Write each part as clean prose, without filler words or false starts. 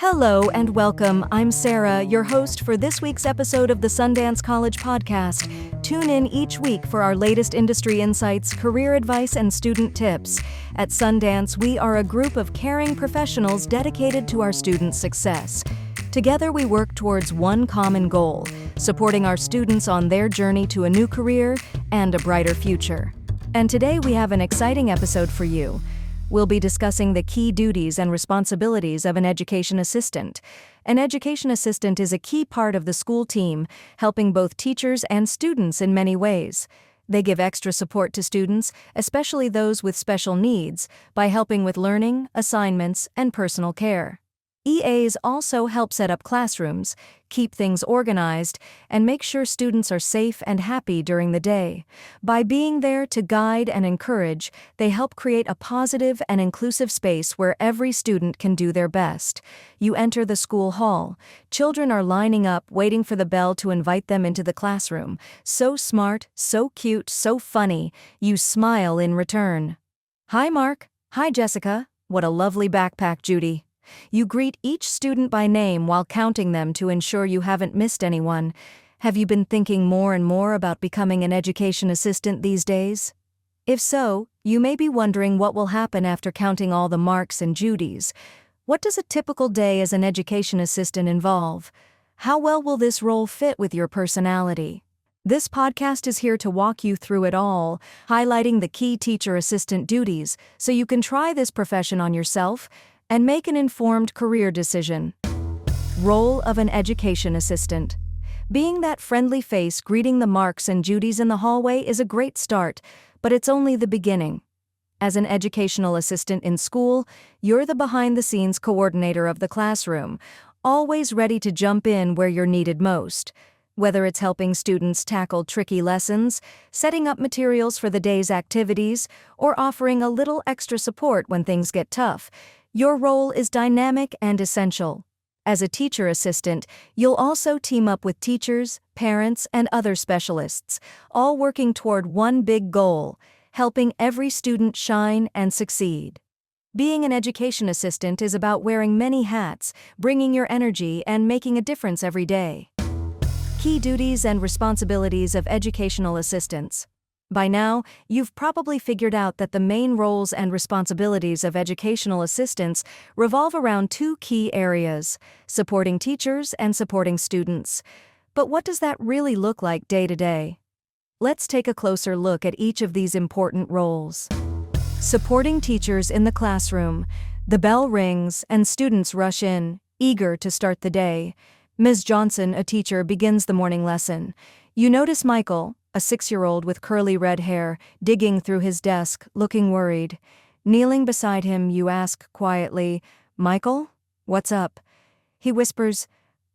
Hello and welcome. I'm Sarah, your host for this week's episode of the Sundance College podcast. Tune in each week for our latest industry insights, career advice, and student tips. At Sundance, we are a group of caring professionals dedicated to our students' success. Together, we work towards one common goal: supporting our students on their journey to a new career and a brighter future. And today, we have an exciting episode for you. We'll be discussing the key duties and responsibilities of an education assistant. An education assistant is a key part of the school team, helping both teachers and students in many ways. They give extra support to students, especially those with special needs, by helping with learning, assignments, and personal care. EAs also help set up classrooms, keep things organized, and make sure students are safe and happy during the day. By being there to guide and encourage, they help create a positive and inclusive space where every student can do their best. You enter the school hall. Children are lining up, waiting for the bell to invite them into the classroom. So smart, so cute, so funny. You smile in return. Hi, Mark. Hi, Jessica. What a lovely backpack, Judy. You greet each student by name while counting them to ensure you haven't missed anyone. Have you been thinking more and more about becoming an education assistant these days? If so, you may be wondering what will happen after counting all the Marks and Judys. What does a typical day as an education assistant involve? How well will this role fit with your personality? This podcast is here to walk you through it all, highlighting the key teacher-assistant duties so you can try this profession on yourself and make an informed career decision. Role of an education assistant. Being that friendly face greeting the Marks and Judys in the hallway is a great start, but it's only the beginning. As an educational assistant in school, you're the behind-the-scenes coordinator of the classroom, always ready to jump in where you're needed most. Whether it's helping students tackle tricky lessons, setting up materials for the day's activities, or offering a little extra support when things get tough, your role is dynamic and essential. As a teacher assistant, you'll also team up with teachers, parents, and other specialists, all working toward one big goal: helping every student shine and succeed. Being an education assistant is about wearing many hats, bringing your energy, and making a difference every day. Key duties and responsibilities of educational assistants. By now, you've probably figured out that the main roles and responsibilities of educational assistants revolve around two key areas: supporting teachers and supporting students. But what does that really look like day to day? Let's take a closer look at each of these important roles. Supporting teachers in the classroom. The bell rings and students rush in, eager to start the day. Ms. Johnson, a teacher, begins the morning lesson. You notice Michael, a 6-year-old with curly red hair, digging through his desk, looking worried. Kneeling beside him, you ask quietly, "Michael, what's up?" He whispers,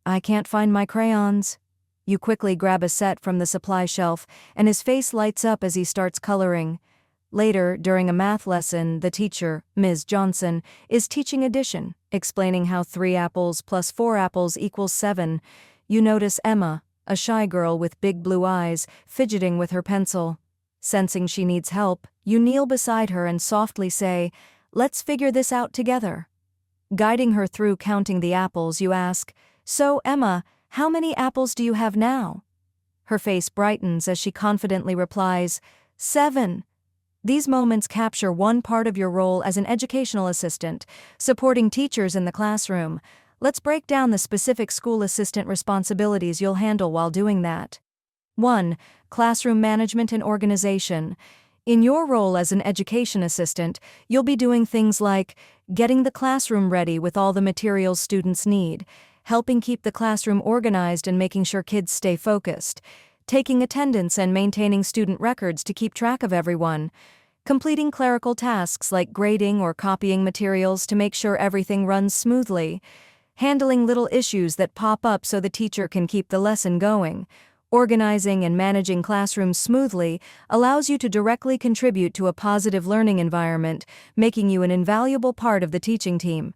"I can't find my crayons." You quickly grab a set from the supply shelf, and his face lights up as he starts coloring. Later, during a math lesson, the teacher, Ms. Johnson, is teaching addition, explaining how 3 apples plus 4 apples equals 7. You notice Emma, a shy girl with big blue eyes, fidgeting with her pencil. Sensing she needs help, you kneel beside her and softly say, "Let's figure this out together." Guiding her through counting the apples, you ask, "So, Emma, how many apples do you have now?" Her face brightens as she confidently replies, 7. These moments capture one part of your role as an educational assistant, supporting teachers in the classroom. Let's break down the specific school assistant responsibilities you'll handle while doing that. 1. Classroom management and organization. In your role as an education assistant, you'll be doing things like getting the classroom ready with all the materials students need, helping keep the classroom organized and making sure kids stay focused, taking attendance and maintaining student records to keep track of everyone, completing clerical tasks like grading or copying materials to make sure everything runs smoothly, handling little issues that pop up so the teacher can keep the lesson going. Organizing and managing classrooms smoothly allows you to directly contribute to a positive learning environment, making you an invaluable part of the teaching team.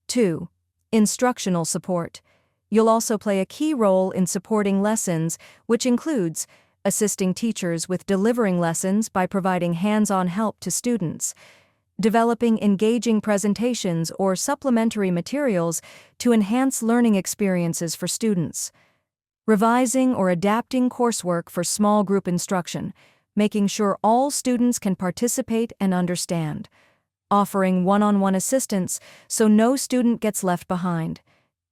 2. Instructional support. You'll also play a key role in supporting lessons, which includes assisting teachers with delivering lessons by providing hands-on help to students, developing engaging presentations or supplementary materials to enhance learning experiences for students, revising or adapting coursework for small group instruction, making sure all students can participate and understand, offering one-on-one assistance so no student gets left behind,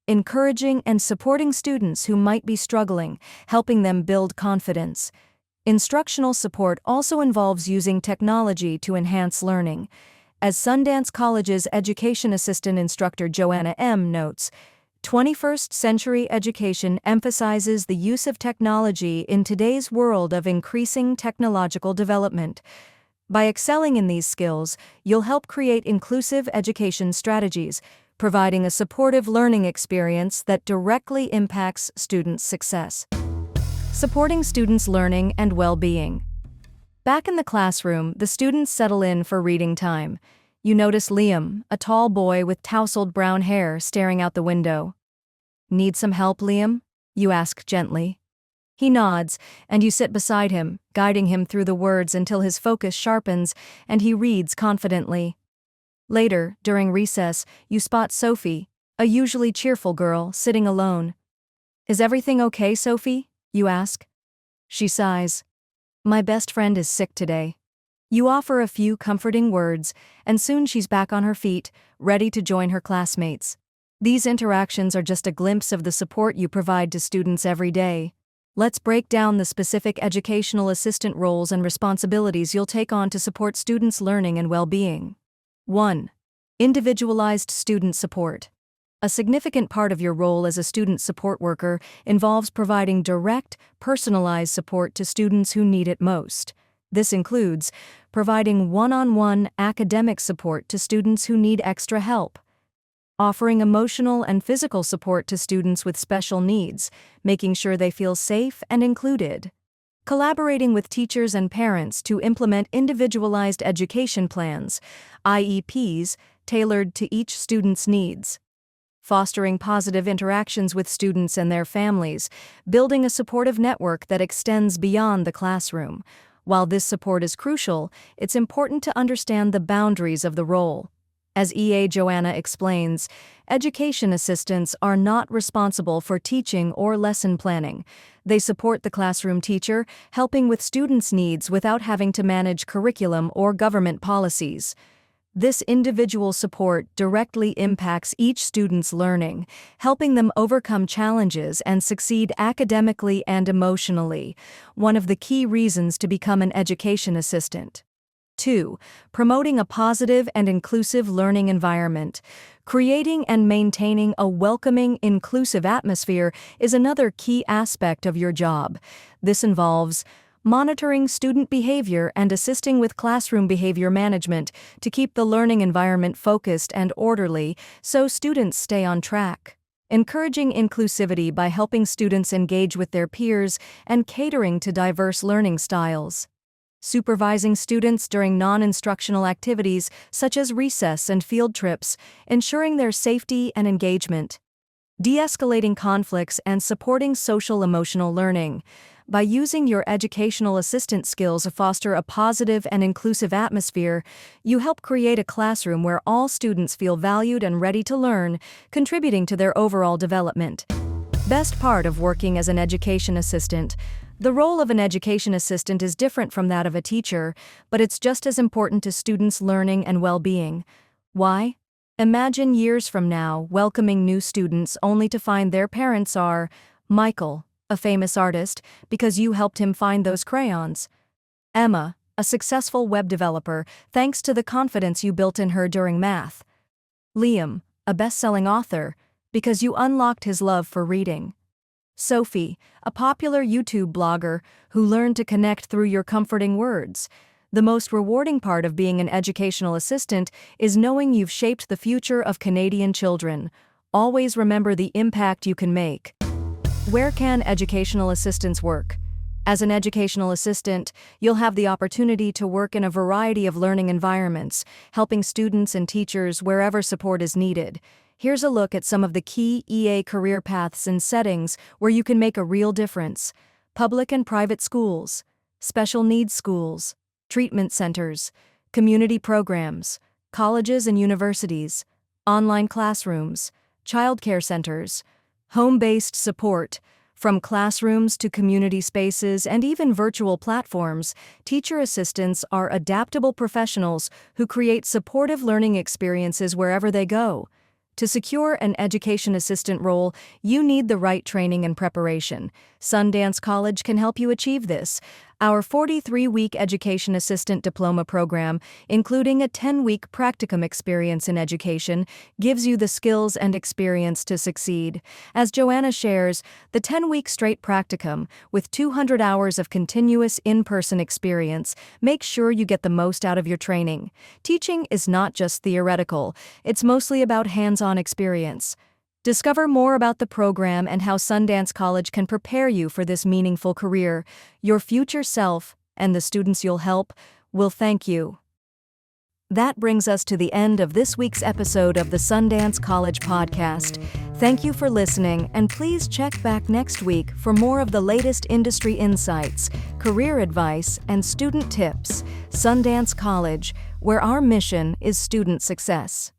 encouraging and supporting students who might be struggling, helping them build confidence. Instructional support also involves using technology to enhance learning. As Sundance College's education assistant instructor Joanna M. notes, 21st century education emphasizes the use of technology in today's world of increasing technological development. By excelling in these skills, you'll help create inclusive education strategies, providing a supportive learning experience that directly impacts students' success. Supporting students' learning and well-being. Back in the classroom, the students settle in for reading time. You notice Liam, a tall boy with tousled brown hair, staring out the window. "Need some help, Liam?" you ask gently. He nods, and you sit beside him, guiding him through the words until his focus sharpens and he reads confidently. Later, during recess, you spot Sophie, a usually cheerful girl, sitting alone. "Is everything okay, Sophie?" you ask. She sighs. "My best friend is sick today." You offer a few comforting words, and soon she's back on her feet, ready to join her classmates. These interactions are just a glimpse of the support you provide to students every day. Let's break down the specific educational assistant roles and responsibilities you'll take on to support students' learning and well-being. 1. Individualized student support. A significant part of your role as a student support worker involves providing direct, personalized support to students who need it most. This includes providing one-on-one academic support to students who need extra help, offering emotional and physical support to students with special needs, making sure they feel safe and included, collaborating with teachers and parents to implement individualized education plans, IEPs, tailored to each student's needs, fostering positive interactions with students and their families, building a supportive network that extends beyond the classroom. While this support is crucial, it's important to understand the boundaries of the role. As EA Joanna explains, education assistants are not responsible for teaching or lesson planning. They support the classroom teacher, helping with students' needs without having to manage curriculum or government policies. This individual support directly impacts each student's learning, helping them overcome challenges and succeed academically and emotionally, one of the key reasons to become an education assistant. 2. Promoting a positive and inclusive learning environment. Creating and maintaining a welcoming, inclusive atmosphere is another key aspect of your job. This involves monitoring student behavior and assisting with classroom behavior management to keep the learning environment focused and orderly so students stay on track. Encouraging inclusivity by helping students engage with their peers and catering to diverse learning styles. Supervising students during non-instructional activities such as recess and field trips, ensuring their safety and engagement. De-escalating conflicts and supporting social-emotional learning. By using your educational assistant skills to foster a positive and inclusive atmosphere, you help create a classroom where all students feel valued and ready to learn, contributing to their overall development. Best part of working as an education assistant. The role of an education assistant is different from that of a teacher, but it's just as important to students' learning and well-being. Why? Imagine years from now welcoming new students only to find their parents are Michael, a famous artist, because you helped him find those crayons. Emma, a successful web developer, thanks to the confidence you built in her during math. Liam, a best-selling author, because you unlocked his love for reading. Sophie, a popular YouTube blogger who learned to connect through your comforting words. The most rewarding part of being an educational assistant is knowing you've shaped the future of Canadian children. Always remember the impact you can make. Where can educational assistants work? As an educational assistant, you'll have the opportunity to work in a variety of learning environments, helping students and teachers wherever support is needed. Here's a look at some of the key EA career paths and settings where you can make a real difference. Public and private schools, special needs schools, treatment centers, community programs, colleges and universities, online classrooms, childcare centers, home-based support. From classrooms to community spaces and even virtual platforms, teacher assistants are adaptable professionals who create supportive learning experiences wherever they go. To secure an education assistant role, you need the right training and preparation. Sundance College can help you achieve this. Our 43-week education assistant diploma program, including a 10-week practicum experience in education, gives you the skills and experience to succeed. As Joanna shares, the 10-week straight practicum, with 200 hours of continuous in-person experience, makes sure you get the most out of your training. Teaching is not just theoretical, it's mostly about hands-on experience. Discover more about the program and how Sundance College can prepare you for this meaningful career. Your future self, and the students you'll help, will thank you. That brings us to the end of this week's episode of the Sundance College podcast. Thank you for listening, and please check back next week for more of the latest industry insights, career advice, and student tips. Sundance College, where our mission is student success.